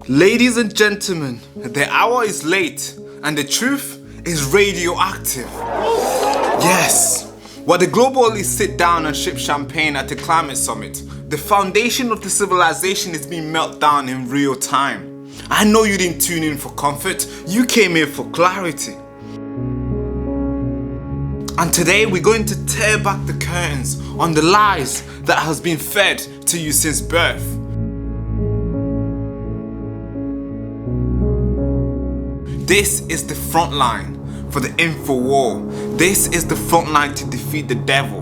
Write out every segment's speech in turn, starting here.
Ladies and gentlemen, the hour is late and the truth is radioactive. Yes, while the globalists sit down and sip champagne at the climate summit, the foundation of the civilization is being melted down in real time. I know you didn't tune in for comfort, you came here for clarity. And today we're going to tear back the curtains on the lies that has been fed to you since birth. This is the front line for the info war. This is the front line to defeat the devil.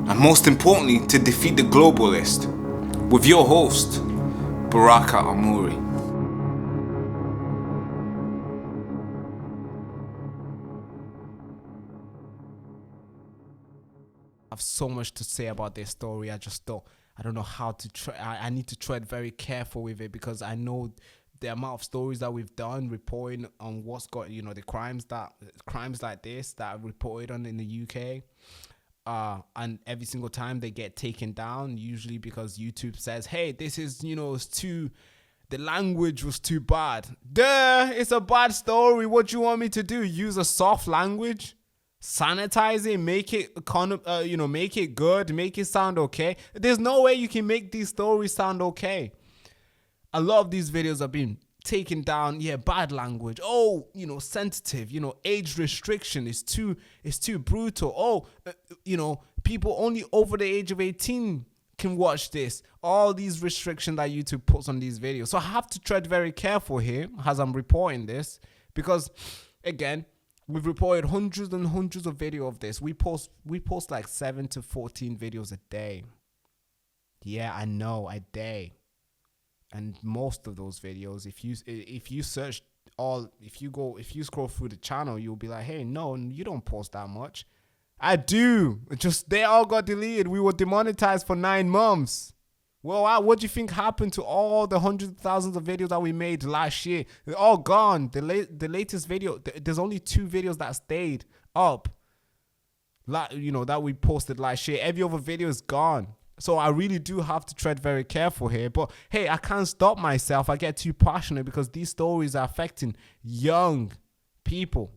And most importantly, to defeat the globalist. With your host, Baraka Amuri. I have so much to say about this story. I don't know how to I need to tread very careful with it, because I know the amount of stories that we've done reporting on what's got, the crimes like this that are reported on in the UK. And every single time they get taken down, usually because YouTube says, hey, this is, the language was too bad. Duh, it's a bad story. What do you want me to do? Use a soft language? Sanitize it, make it make it good, make it sound okay. There's no way you can make these stories sound okay. A lot of these videos have been taken down. Yeah, bad language. Oh, sensitive. Age restriction is too brutal. Oh, people only over the age of 18 can watch this. All these restrictions that YouTube puts on these videos. So I have to tread very careful here as I'm reporting this, because again, we've reported hundreds and hundreds of videos of this. We post like 7 to 14 videos a day. Yeah, I know, a day. And most of those videos, if you search if you scroll through the channel, you'll be like, hey, no, you don't post that much. I do. Just they all got deleted. We were demonetized for 9 months. Well, what do you think happened to all the hundreds of thousands of videos that we made last year? They're all gone. The latest video, there's only 2 videos that stayed up. That we posted last year. Every other video is gone. So I really do have to tread very careful here. But hey, I can't stop myself. I get too passionate because these stories are affecting young people.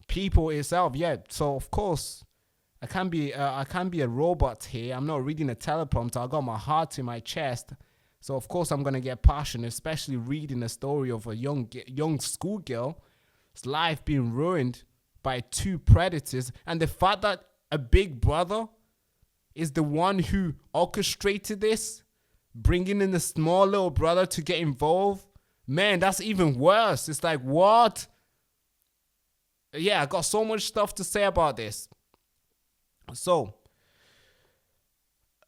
People itself, yeah. So of course, I can't be a robot here. I'm not reading a teleprompter. I got my heart in my chest. So of course I'm gonna get passionate, especially reading a story of a young schoolgirl's life being ruined by 2 predators, and the fact that a big brother is the one who orchestrated this, bringing in the small little brother to get involved. Man, that's even worse. It's like, what? Yeah, I got so much stuff to say about this. So,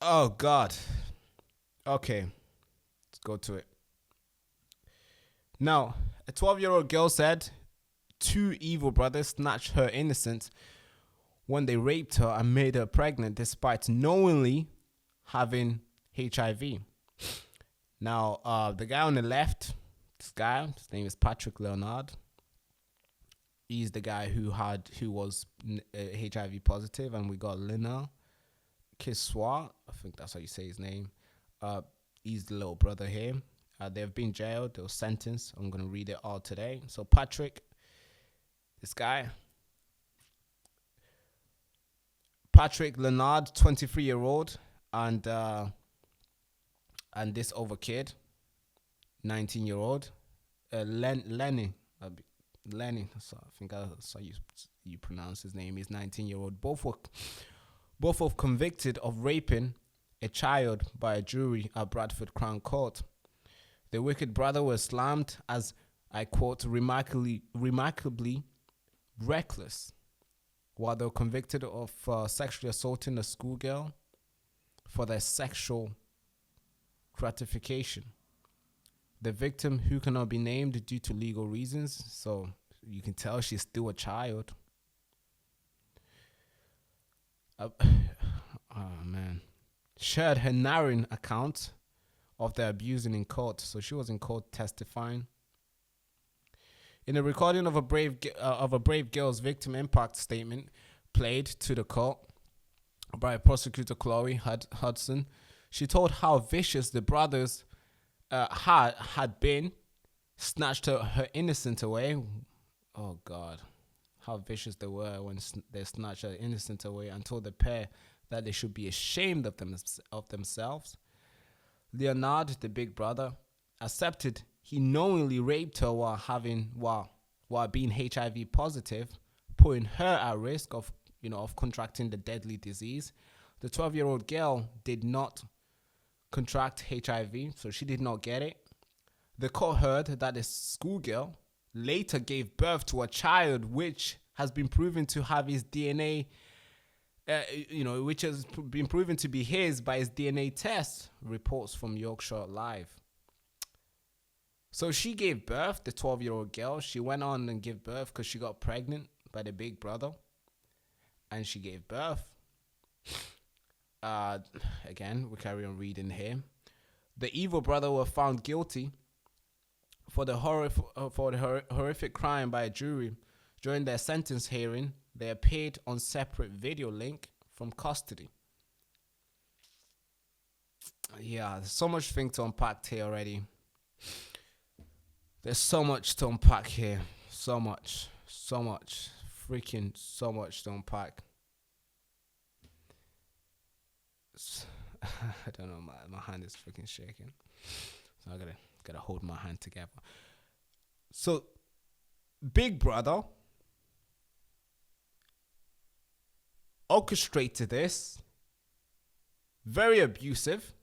oh God. Okay, let's go to it. Now, a 12-year-old girl said 2 evil brothers snatched her innocence when they raped her and made her pregnant despite knowingly having HIV. Now, the guy on the left, his name is Patrick Leonard. He's the guy who was HIV positive, and we got Lina Kiswa. I think that's how you say his name. He's the little brother here. They've been jailed. They were sentenced. I'm going to read it all today. So Patrick, this guy, Patrick Leonard, 23-year-old, and this other kid, 19-year-old, Lenny. So I think that's how you pronounce his name. He's 19-year-old. Both were convicted of raping a child by a jury at Bradford Crown Court. The wicked brother was slammed as, I quote, remarkably reckless, while they were convicted of sexually assaulting a schoolgirl for their sexual gratification. The victim, who cannot be named due to legal reasons, so you can tell she's still a child. Oh man. Shared her narrowing account of the abusing in court. So she was in court testifying. In a recording of a brave girl's victim impact statement played to the court by prosecutor Chloe Hudson, She told how vicious the brothers had been, snatched her innocence away. Oh God, how vicious they were when they snatched her innocence away, and told the pair that they should be ashamed of themselves. Leonard, the big brother, accepted he knowingly raped her while being HIV positive, putting her at risk of contracting the deadly disease. The 12-year-old girl did not contract HIV, so she did not get it. The court heard that the schoolgirl later gave birth to a child which has been proven to have his DNA, which has been proven to be his by his DNA test, reports from Yorkshire Live. So she gave birth, the 12-year-old girl. She went on and gave birth because she got pregnant by the big brother. And she gave birth. Again, we carry on reading here. The evil brother were found guilty for the horrific crime by a jury. During their sentence hearing, they appeared on separate video link from custody. Yeah, there's so much thing to unpack here already. There's so much to unpack here. So much. Freaking so much to unpack. I don't know, my hand is freaking shaking. So I gotta hold my hand together. So, Big Brother orchestrated this. Very abusive.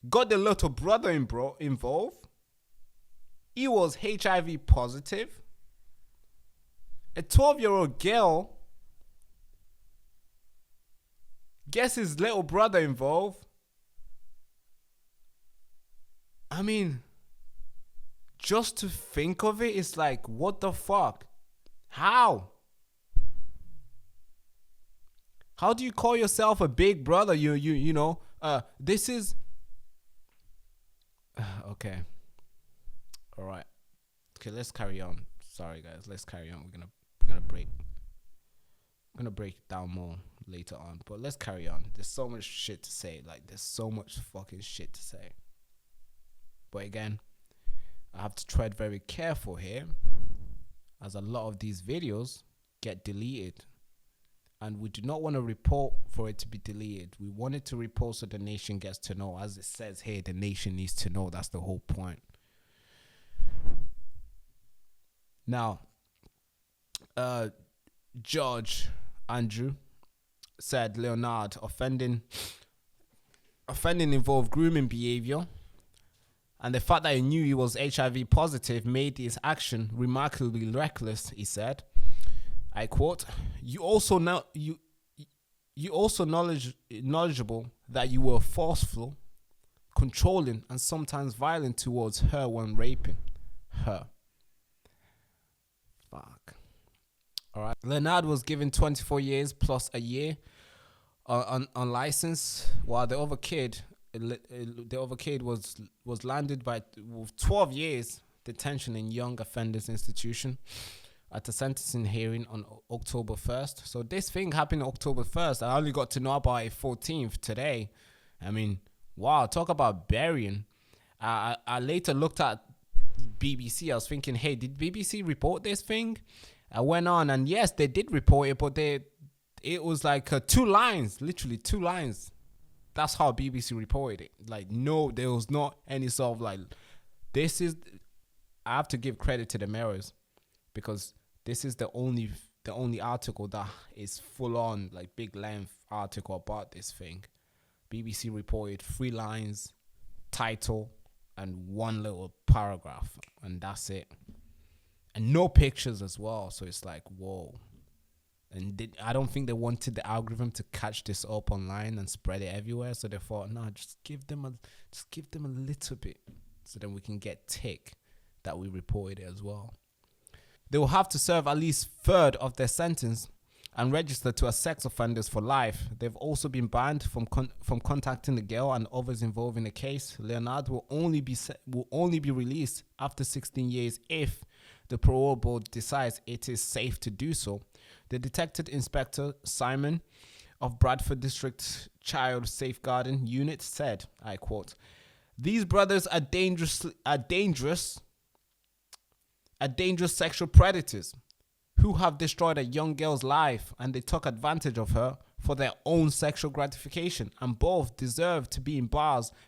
Got the little brother involved. He was HIV positive. A 12-year-old girl gets his little brother involved. I mean, just to think of it, it's like, what the fuck? How? How do you call yourself a big brother? This is okay. All right. Okay, let's carry on. Sorry guys, let's carry on. We're gonna break. I'm gonna break it down more later on, but let's carry on. There's so much shit to say. Like, there's so much fucking shit to say. But again, I have to tread very careful here, as a lot of these videos get deleted, and we do not want to report for it to be deleted. We want it to report so the nation gets to know. As it says here, the nation needs to know. That's the whole point. Now, Judge Andrew said Leonard offending involved grooming behavior, and the fact that he knew he was HIV positive made his action remarkably reckless. He said, I quote, you also knowledgeable that you were forceful, controlling, and sometimes violent towards her when raping her. Fuck. All right. Leonard was given 24 years plus a year on license, while the other kid was landed with 12 years detention in Young Offenders Institution at a sentencing hearing on October 1st. So this thing happened October 1st. I only got to know about it 14th today. I mean, wow, talk about burying. I later looked at BBC. I was thinking, hey, did BBC report this thing? I went on, and yes, they did report it, but it was like 2 lines, literally 2 lines. That's how BBC reported it. Like, no, there was not any sort of like, I have to give credit to the Mirrors, because this is the only article that is full on, like, big length article about this thing. BBC reported 3 lines, title, and 1 little paragraph, and that's it. And no pictures as well, so it's like, whoa. And I don't think they wanted the algorithm to catch this up online and spread it everywhere, so they thought, no, just give them a little bit, so then we can get tick that we reported it as well. They will have to serve at least 1/3 of their sentence and register to as sex offenders for life. They've also been banned from contacting the girl and others involved in the case. Leonard will only be released after 16 years if the parole board decides it is safe to do so. The detective inspector, Simon, of Bradford District Child Safeguarding Unit said, I quote, "These brothers are dangerous sexual predators who have destroyed a young girl's life, and they took advantage of her for their own sexual gratification, and both deserve to be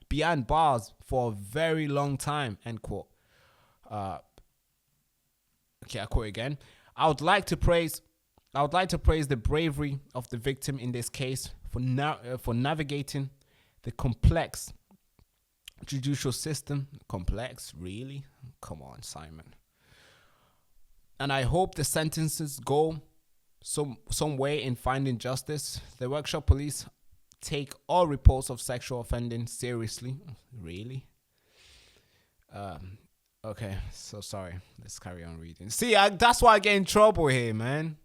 behind bars for a very long time," end quote. Okay, I quote again. I would like to praise the bravery of the victim in this case for navigating the complex judicial system. Complex, really? Come on, Simon. And I hope the sentences go some way in finding justice. The workshop police take all reports of sexual offending seriously. Really? Okay, so sorry. Let's carry on reading. See, that's why I get in trouble here, man.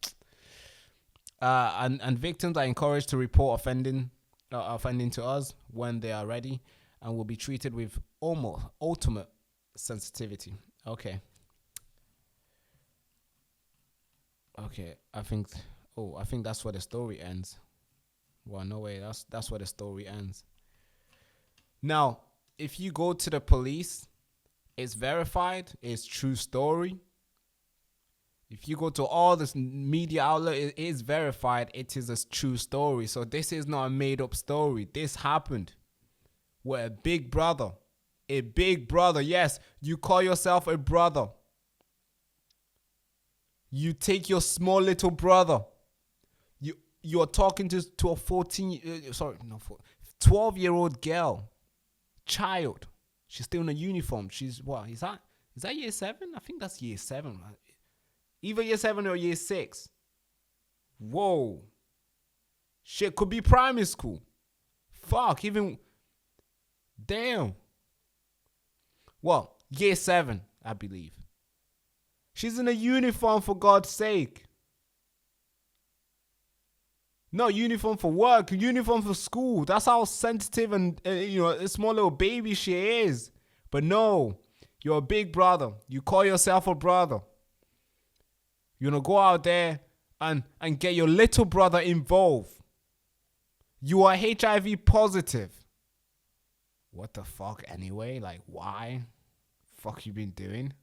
And victims are encouraged to report offending to us when they are ready, and will be treated with ultimate sensitivity. Okay. I think that's where the story ends. Well, no way. That's where the story ends. Now, if you go to the police, it's verified. It's true story. If you go to all this media outlet, it is verified. It is a true story. So this is not a made up story. This happened. Where a big brother, yes, you call yourself a brother. You take your small little brother. You're talking to a 12-year-old girl, child. She's still in a uniform. She's what? Is that year 7? I think that's year 7. Either year 7 or year 6. Whoa. Shit, could be primary school. Fuck, even. Damn. Well, year 7, I believe. She's in a uniform, for God's sake. No, uniform for work, uniform for school. That's how sensitive and, a small little baby she is. But no, you're a big brother. You call yourself a brother. You're going to go out there and get your little brother involved. You are HIV positive. What the fuck anyway? Like, why? Fuck you been doing?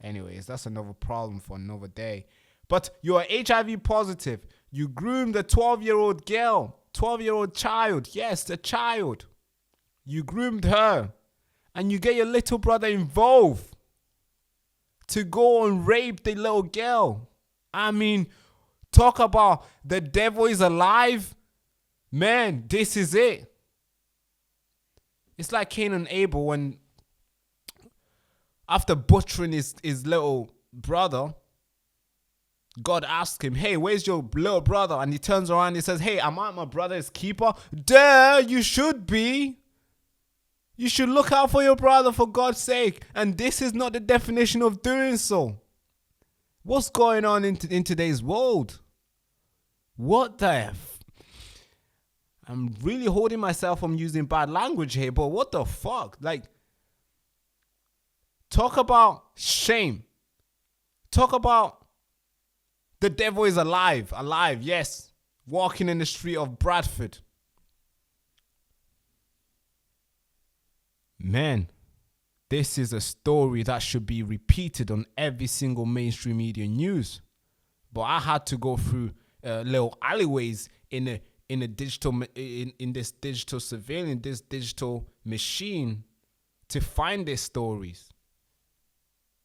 Anyways, that's another problem for another day. But you are HIV positive. You groomed a 12-year-old girl, 12-year-old child. Yes, a child. You groomed her. And you get your little brother involved to go and rape the little girl. I mean, talk about the devil is alive. Man, this is it. It's like Cain and Abel when, after butchering his little brother, God asked him, "Hey, where's your little brother?" And he turns around and he says, "Hey, am I my brother's keeper?" Duh, you should be. You should look out for your brother, for God's sake. And this is not the definition of doing so. What's going on in today's world? What the F? I'm really holding myself from using bad language here, but what the fuck? Like, talk about shame. Talk about the devil is alive, yes. Walking in the street of Bradford. Man, this is a story that should be repeated on every single mainstream media news. But I had to go through little alleyways in this digital surveillance, this digital machine, to find these stories.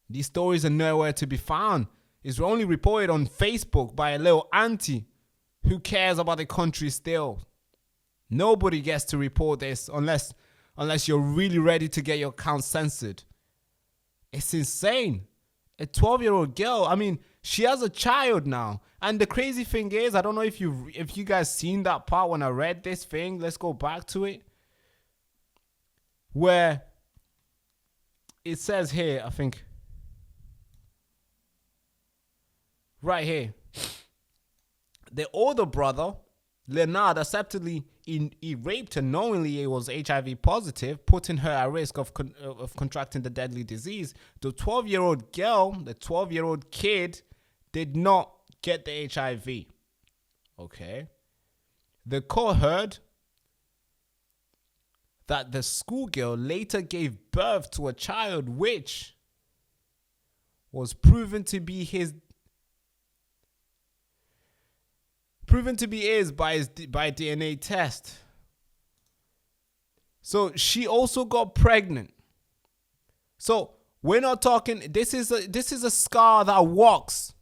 These stories are nowhere to be found. It's only reported on Facebook by a little auntie who cares about the country still. Nobody gets to report this unless you're really ready to get your account censored. It's insane. A 12-year-old girl, I mean, she has a child now. And the crazy thing is, I don't know if you guys seen that part when I read this thing. Let's go back to it. Where it says here, I think, right here, the older brother, Leonard, acceptedly he raped her knowingly he was HIV positive, putting her at risk of contracting the deadly disease. The 12-year-old girl, the 12-year-old kid, did not get the HIV. Okay. The court heard that the schoolgirl later gave birth to a child which was proven to be his by DNA test. So she also got pregnant. So we're not talking. This is a scar that walks,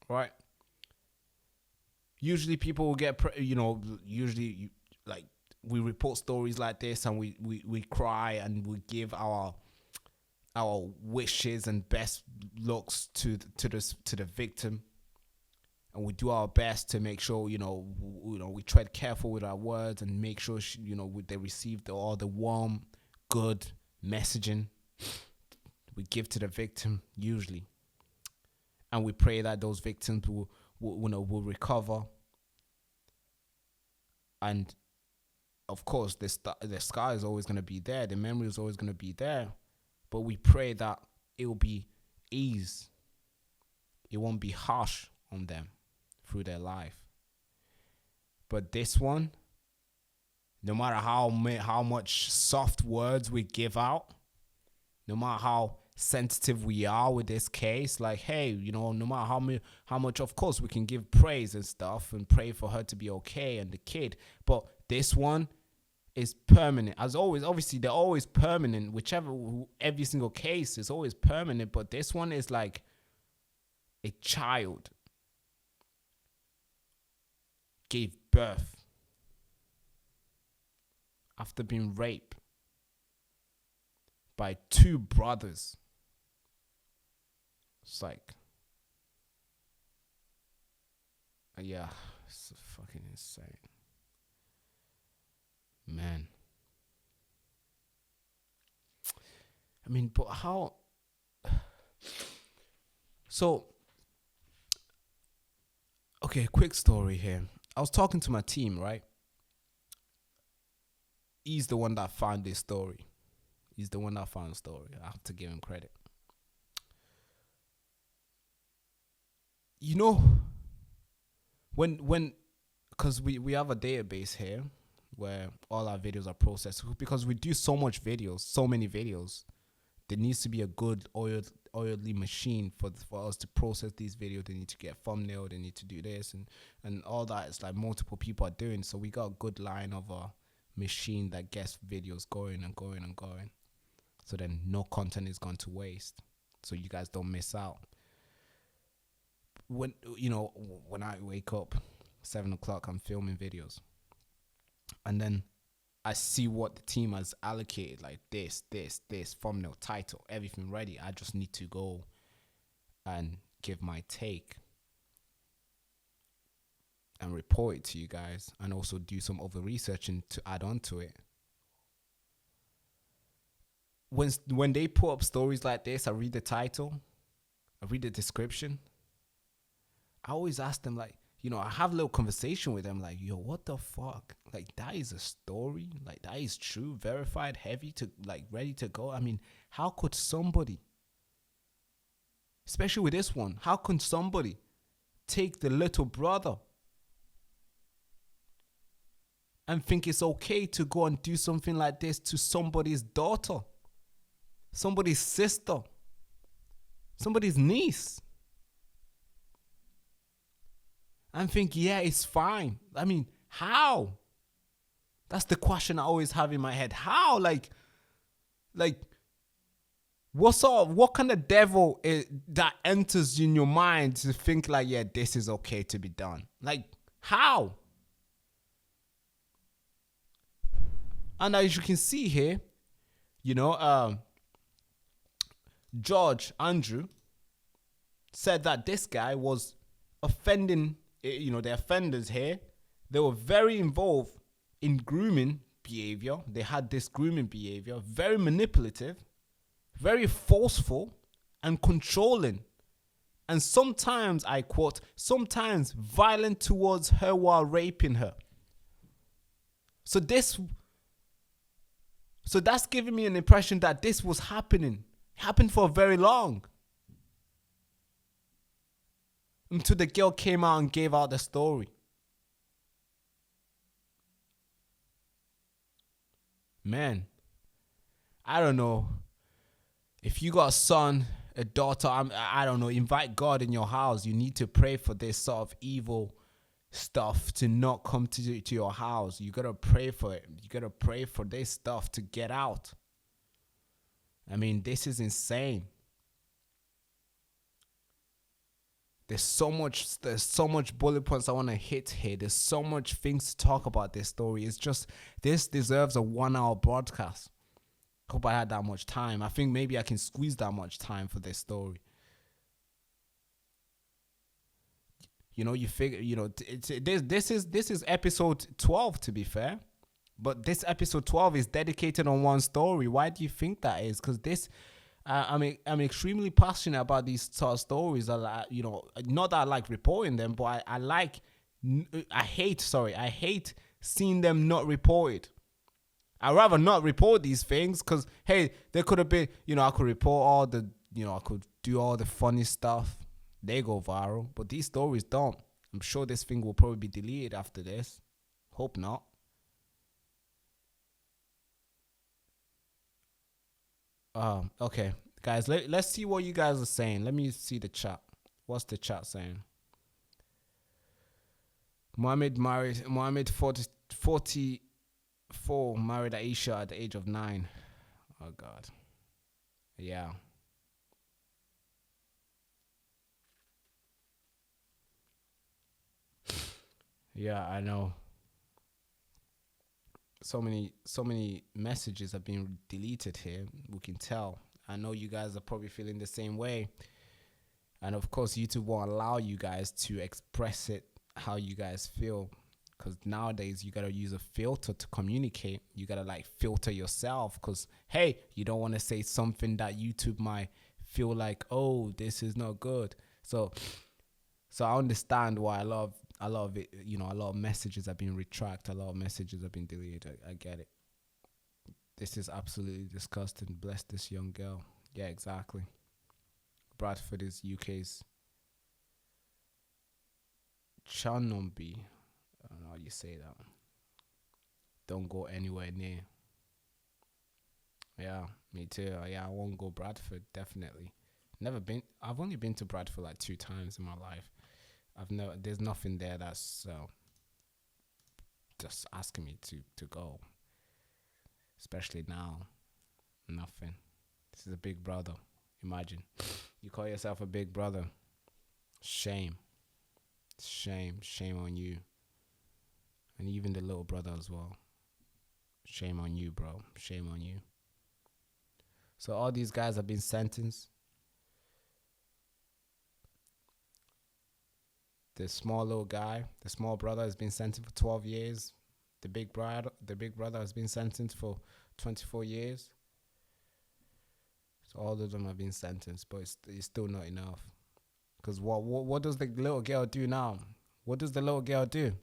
right? Usually people will get we report stories like this and we cry and we give our wishes and best looks to the victim, and we do our best to make sure we tread careful with our words and make sure they receive all the warm, good messaging we give to the victim usually, and we pray that those victims will recover. And of course, the scar is always going to be there. The memory is always going to be there. But we pray that it will be ease. It won't be harsh on them through their life. But this one, no matter how much soft words we give out, no matter how sensitive we are with this case, like, hey, no matter how much, of course, we can give praise and stuff and pray for her to be okay and the kid. But this one is permanent. As always, obviously, they're always permanent. Every single case is always permanent. But this one is like a child gave birth after being raped by two brothers. It's like, yeah, it's fucking insane. Man. I mean, but how? So, okay, quick story here. I was talking to my team, right? He's the one that found this story. I have to give him credit. When because we have a database here where all our videos are processed, because we do so many videos, there needs to be a good oily machine for us to process these videos. They need to get thumbnail, they need to do this and all that. It's like multiple people are doing, so we got a good line of a machine that gets videos going and going and going, so then no content is gone to waste, so you guys don't miss out. When I wake up 7 o'clock, I'm filming videos, and then I see what the team has allocated, like this thumbnail, title, everything ready. I just need to go and give my take and report it to you guys, and also do some other researching to add on to it. When they put up stories like this, I read the title, I read the description. I always ask them, like, I have a little conversation with them, like, yo, what the fuck? Like, that is a story? Like, that is true, verified, heavy, to like ready to go? I mean, how could somebody, especially with this one, how can somebody take the little brother and think it's okay to go and do something like this to somebody's daughter, somebody's sister, somebody's niece, and think, yeah, it's fine? I mean, how? That's the question I always have in my head. How? Like, what kind of devil that enters in your mind to think like, yeah, this is okay to be done? Like, how? And as you can see here, George Andrew said that this guy was offending, the offenders here, they were very involved in grooming behavior. They had this grooming behavior, very manipulative, very forceful and controlling. And sometimes, I quote, sometimes violent towards her while raping her. So that's giving me an impression that this was happened for very long. Until the girl came out and gave out the story. man, I don't know. If you got a son, a daughter, I don't know, invite God in your house. You need to pray for this sort of evil stuff to not come to your house. You got to pray for it. You got to pray for this stuff to get out. I mean, this is insane. There's so much bullet points I want to hit here. There's so much things to talk about this story. It's just, this deserves a 1-hour broadcast. Hope I had that much time. I think maybe I can squeeze that much time for this story. You know, you figure, you know, this is episode 12, to be fair. But this episode 12 is dedicated on one story. Why do you think that is? Because this, I'm extremely passionate about these sort of stories. You know, not that I like reporting them, but I hate seeing them not reported. I'd rather not report these things because, hey, there could have been, you know, I could report all the, you know, I could do all the funny stuff. They go viral, but these stories don't. I'm sure this thing will probably be deleted after this. Hope not. Okay, guys, let's see what you guys are saying. Let me see the chat. What's the chat saying? Mohammed 44 married Aisha at the age of 9. Oh God. Yeah. Yeah, I know. So many messages have been deleted here. We can tell. I know you guys are probably feeling the same way. And of course, YouTube won't allow you guys to express it how you guys feel. Because nowadays, you got to use a filter to communicate. You got to like filter yourself. Because, hey, you don't want to say something that YouTube might feel like, oh, this is not good. So I understand why a lot of it, you know, a lot of messages have been retracted. A lot of messages have been deleted. I get it. This is absolutely disgusting. Bless this young girl. Yeah, exactly. Bradford is UK's Chanombi. I don't know how you say that. Don't go anywhere near. Yeah, me too. Yeah, I won't go Bradford, definitely. Never been. I've only been to Bradford like 2 times in my life. There's nothing there that's just asking me to go. Especially now. Nothing. This is a big brother. Imagine. You call yourself a big brother. Shame. Shame on you. And even the little brother as well. Shame on you, bro. Shame on you. So all these guys have been sentenced. The small little guy, the small brother, has been sentenced for 12 years. The big brother has been sentenced for 24 years. So all of them have been sentenced, but it's still not enough. Because what does the little girl do now? What does the little girl do?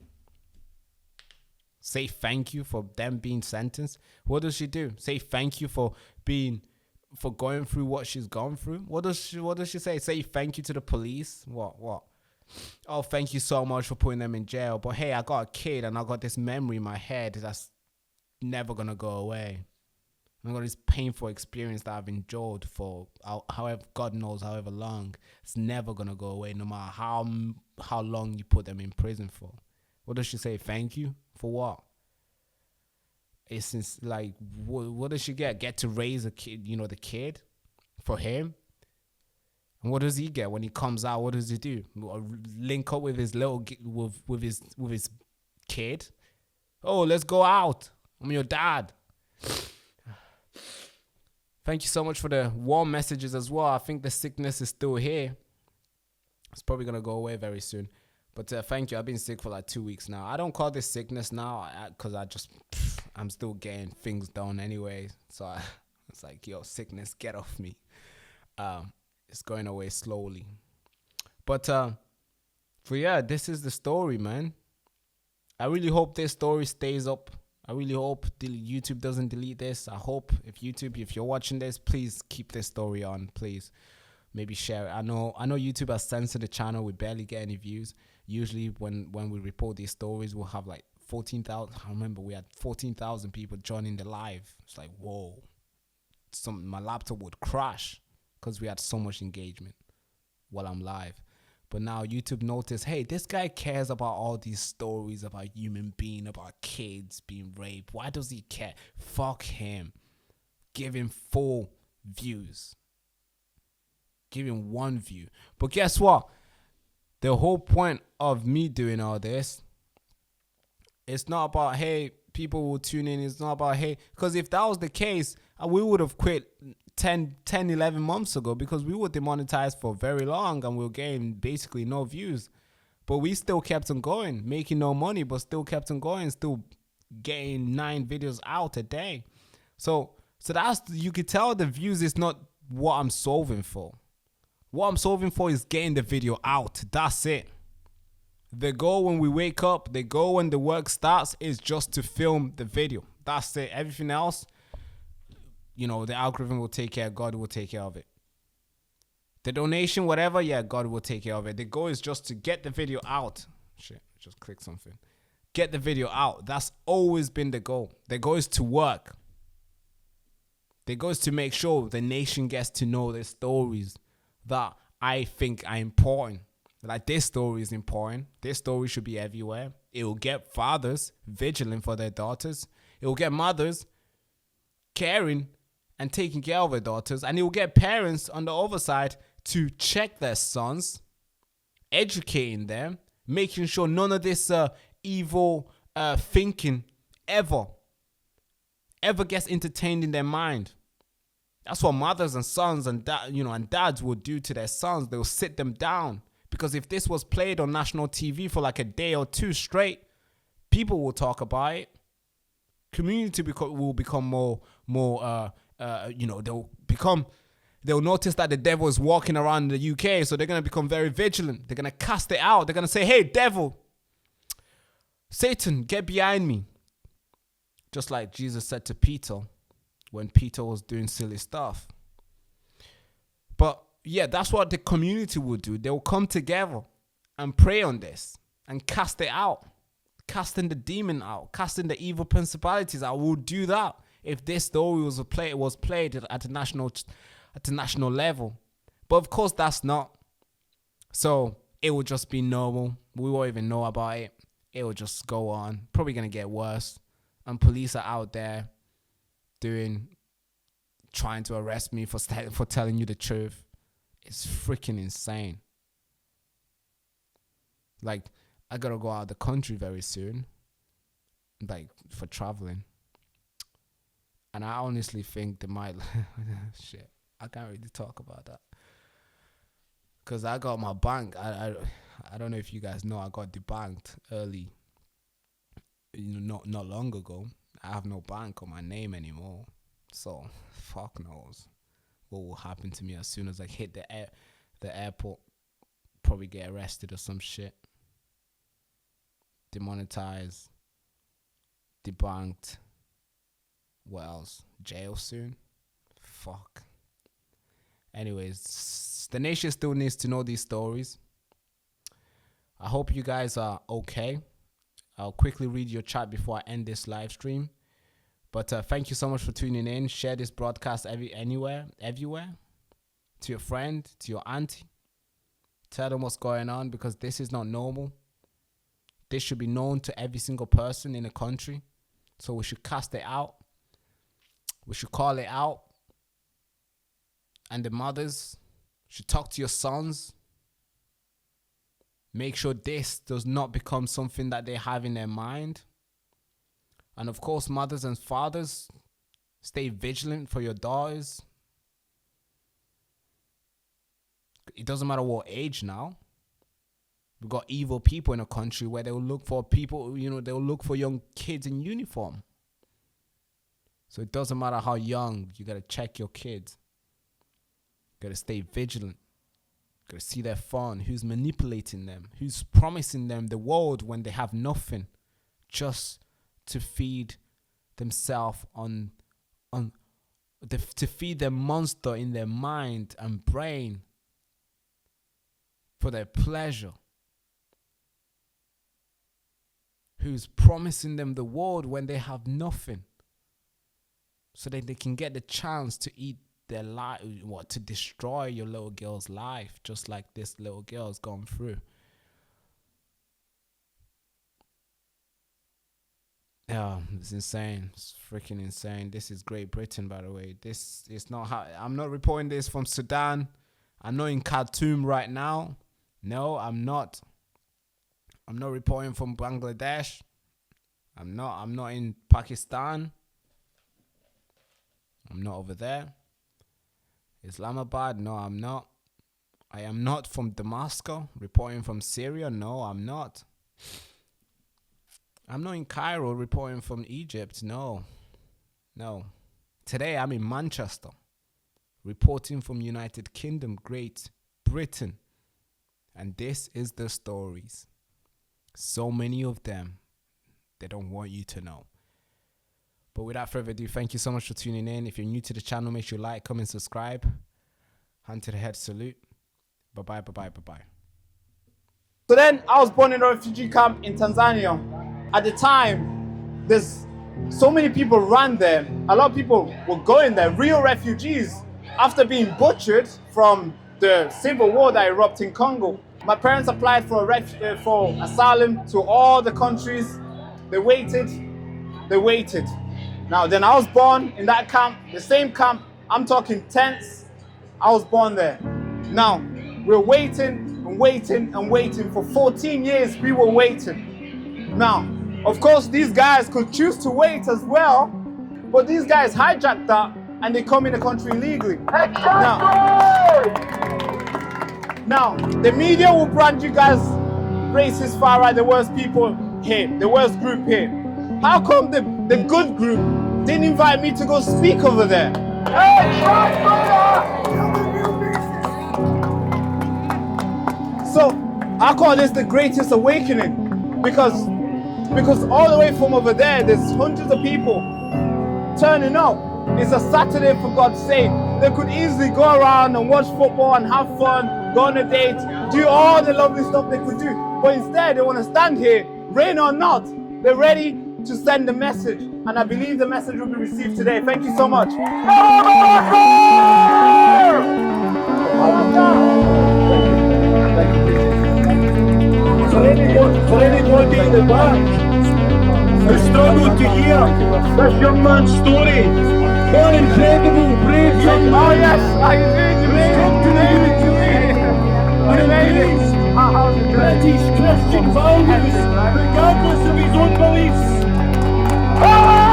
Say thank you for them being sentenced? What does she do? Say thank you for going through what she's gone through? What does she say? Say thank you to the police? What? Oh, thank you so much for putting them in jail. But hey, I got a kid and I got this memory in my head that's never going to go away. I got this painful experience that I've endured for however, God knows, however long. It's never going to go away no matter how long you put them in prison for. What does she say? Thank you? For what? It's like, what does she get? Get to raise a kid, you know, the kid for him? And what does he get when he comes out? What does he do? Link up with his with his kid. Oh, let's go out. I'm your dad. Thank you so much for the warm messages as well. I think the sickness is still here. It's probably gonna go away very soon. But thank you. I've been sick for like 2 weeks now. I don't call this sickness now because I'm still getting things done anyway. So it's like, yo, sickness, get off me. It's going away slowly. But yeah, this is the story, man. I really hope this story stays up. I really hope YouTube doesn't delete this. I hope if you're watching this, please keep this story on, please. Maybe share it. I know YouTube has censored the channel. We barely get any views. Usually when we report these stories, we'll have like 14,000. I remember we had 14,000 people joining the live. It's like, whoa. My laptop would crash because we had so much engagement while I'm live. But now YouTube noticed, hey, this guy cares about all these stories about human being, about kids being raped. Why does he care? Fuck him. Give him 4 views. Give him 1 view. But guess what? The whole point of me doing all this, it's not about, hey, people will tune in. It's not about, hey, because if that was the case, we would have quit 10, 11 months ago, because we were demonetized for very long and we were getting basically no views. But we still kept on going, making no money, but still kept on going, still getting 9 videos out a day. So that's, you could tell the views is not what I'm solving for. What I'm solving for is getting the video out. That's it. The goal when we wake up, the goal when the work starts is just to film the video. That's it. Everything else, you know, the algorithm will take care. God will take care of it. The donation, whatever, yeah, God will take care of it. The goal is just to get the video out. Shit, just click something. Get the video out. That's always been the goal. The goal is to work. The goal is to make sure the nation gets to know the stories that I think are important. Like, this story is important. This story should be everywhere. It will get fathers vigilant for their daughters. It will get mothers caring and taking care of their daughters. And it will get parents on the other side to check their sons, educating them, making sure none of this evil thinking ever gets entertained in their mind. That's what mothers and sons and dads will do to their sons. They'll sit them down. Because if this was played on national TV for like a day or 2 straight, people will talk about it. Community will become more, they'll notice that the devil is walking around the UK, so they're going to become very vigilant. They're going to cast it out. They're going to say, hey, devil, Satan, get behind me. Just like Jesus said to Peter when Peter was doing silly stuff. But yeah, that's what the community will do. They will come together and pray on this and cast it out. Casting the demon out, casting the evil principalities out. We'll do that if this story was played at a national level. But of course, that's not. So it will just be normal. We won't even know about it. It will just go on. Probably gonna get worse. And police are out there trying to arrest me for telling you the truth. It's freaking insane. Like, I gotta go out of the country very soon, like, for traveling. And I honestly think they might, shit, I can't really talk about that. Because I got my bank, I don't know if you guys know, I got debanked early, not long ago. I have no bank on my name anymore. So, fuck knows what will happen to me as soon as I hit the airport. Probably get arrested or some shit. Demonetized, debunked. What else? Jail soon? Fuck. Anyways, the nation still needs to know these stories. I hope you guys are okay. I'll quickly read your chat before I end this live stream. But thank you so much for tuning in. Share this broadcast everywhere. To your friend, to your auntie. Tell them what's going on, because this is not normal. This should be known to every single person in the country. So we should cast it out. We should call it out. And the mothers should talk to your sons. Make sure this does not become something that they have in their mind. And of course, mothers and fathers, stay vigilant for your daughters. It doesn't matter what age now. We've got evil people in a country where they'll look for people, they'll look for young kids in uniform. So it doesn't matter how young, you got to check your kids. Got to stay vigilant. Got to see their phone, who's manipulating them, who's promising them the world when they have nothing, just to feed themselves to feed the monster in their mind and brain for their pleasure. who's promising them the world when they have nothing, so that they can get the chance to eat their life, to destroy your little girl's life, just like this little girl's gone through. Yeah, it's insane. It's freaking insane. This is Great Britain, by the way. This is not how I'm not reporting this from Sudan. I'm not in Khartoum right now. No, I'm not. I'm not reporting from Bangladesh. I'm not in Pakistan. I'm not over there. Islamabad, no, I'm not. I am not from Damascus, reporting from Syria. No, I'm not. I'm not in Cairo, reporting from Egypt. No. Today I'm in Manchester, reporting from United Kingdom, Great Britain. And this is the stories. So many of them, they don't want you to know. But without further ado, thank you so much for tuning in. If you're new to the channel, make sure you like, comment, subscribe. Hand to the head salute. Bye-bye, bye-bye, bye-bye. So then I was born in a refugee camp in Tanzania. At the time, there's so many people ran there. A lot of people were going there, real refugees, after being butchered from the civil war that erupted in Congo. My parents applied for asylum to all the countries. They waited. Now, then I was born in that camp, the same camp. I'm talking tents. I was born there. Now, we're waiting and waiting. For 14 years, we were waiting. Now, of course, these guys could choose to wait as well, but these guys hijacked that and they come in the country illegally. Now, the media will brand you guys racist, far right, the worst people here, the worst group here. How come the good group didn't invite me to go speak over there? So I call this the greatest awakening because all the way from over there, there's hundreds of people turning up. It's a Saturday, for God's sake. They could easily go around and watch football and have fun, go on a date, do all the lovely stuff they could do. But instead, they want to stand here, rain or not. They're ready to send the message. And I believe the message will be received today. Thank you so much. For anybody in the back who struggled to hear this young man's story, one incredible, brave young man. Oh yes, I British Christian values, regardless of his own beliefs.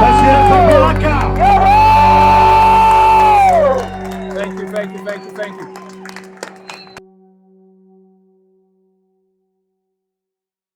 Let's hear it for Baraka.